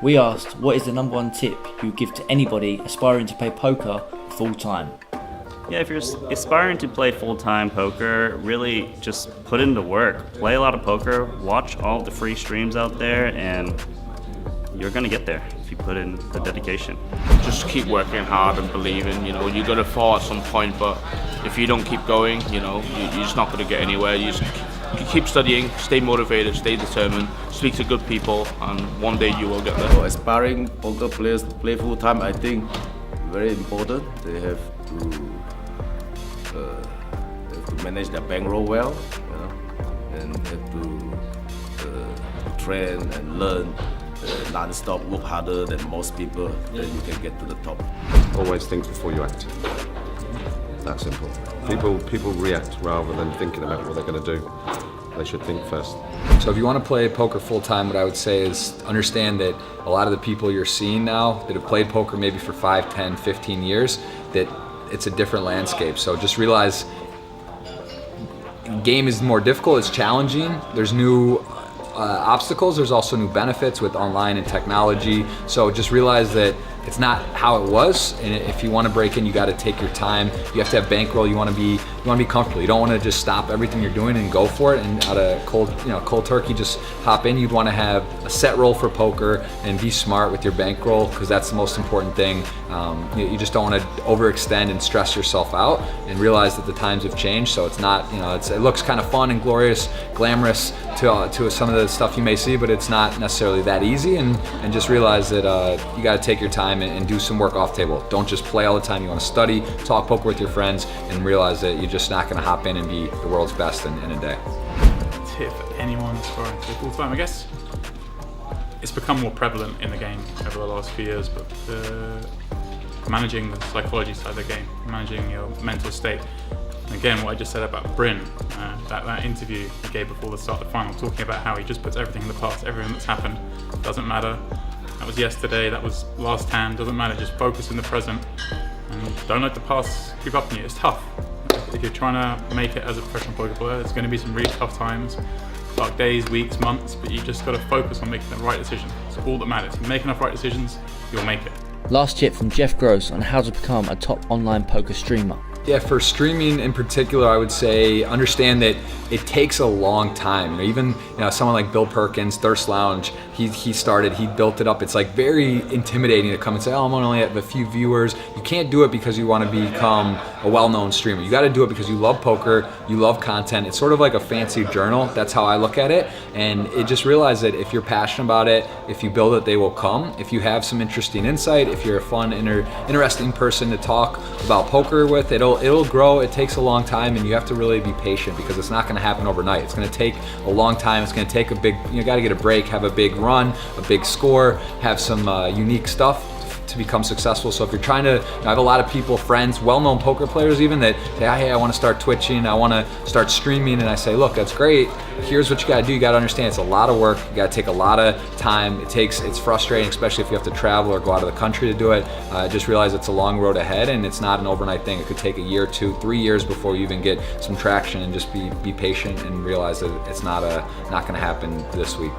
We asked, what is the number one tip you would give to anybody aspiring to play poker full time? Yeah, if you're aspiring to play full-time poker, really just put in the work. Play a lot of poker, watch all the free streams out there, and you're gonna get there if you put in the dedication. Just keep working hard and believing, you're gonna fall at some point, but if you don't keep going, you're just not gonna get anywhere. You just keep studying, stay motivated, stay determined, speak to good people, and one day you will get there. For aspiring poker players to play full time, I think very important. They have to manage their bankroll well, and have to train and learn non-stop, work harder than most people, then you can get to the top. Always think before you act. That simple. People react rather than thinking about what they're going to do. They should think first. So if you want to play poker full time, what I would say is understand that a lot of the people you're seeing now that have played poker maybe for 5, 10, 15 years, that it's a different landscape. So just realize the game is more difficult, it's challenging. There's new obstacles, there's also new benefits with online and technology. So just realize that it's not how it was, and if you want to break in, you got to take your time. You have to have bankroll. You want to be comfortable. You don't want to just stop everything you're doing and go for it, and out of cold turkey just hop in. You'd want to have a set roll for poker and be smart with your bankroll, because that's the most important thing. You just don't want to overextend and stress yourself out, and realize that the times have changed. So it's not, it looks kind of fun and glorious, glamorous to some of the stuff you may see, but it's not necessarily that easy. And just realize that you got to take your time and do some work off table. Don't just play all the time. You want to study, talk poker with your friends, and realize that you're just not going to hop in and be the world's best in a day. Tip for anyone aspiring to play full time, I guess. It's become more prevalent in the game over the last few years, but managing the psychology side of the game, managing your mental state. And again, what I just said about Bryn, that interview he gave before the start of the final, talking about how he just puts everything in the past, everything that's happened doesn't matter. That was yesterday, that was last hand, doesn't matter, just focus in the present and don't let the past creep up on you. It's tough. If you're trying to make it as a professional poker player, it's going to be some really tough times, dark days, weeks, months, but you just got to focus on making the right decision. It's all that matters. If you make enough right decisions, you'll make it. Last tip from Jeff Gross on how to become a top online poker streamer. Yeah, for streaming in particular, I would say understand that it takes a long time. Even someone like Bill Perkins, Thirst Lounge, he built it up. It's like very intimidating to come and say, oh, I'm only at a few viewers. You can't do it because you want to become a well-known streamer. You got to do it because you love poker, you love content. It's sort of like a fancy journal. That's how I look at it. And just realize that if you're passionate about it, if you build it, they will come. If you have some interesting insight, if you're a fun, interesting person to talk about poker with, it'll grow. It takes a long time, and you have to really be patient because it's not going to happen overnight. It's going to take a long time. It's going to take you got to get a break, have a big run, a big score, have some unique stuff to become successful. So if you're trying to, I have a lot of people, friends, well-known poker players even, that say, hey, I want to start twitching, I want to start streaming, and I say, look, that's great. Here's what you got to do. You got to understand it's a lot of work. You got to take a lot of time. It's frustrating, especially if you have to travel or go out of the country to do it. Just realize it's a long road ahead, and it's not an overnight thing. It could take a year, 2, 3 years before you even get some traction, and just be patient and realize that it's not going to happen this week.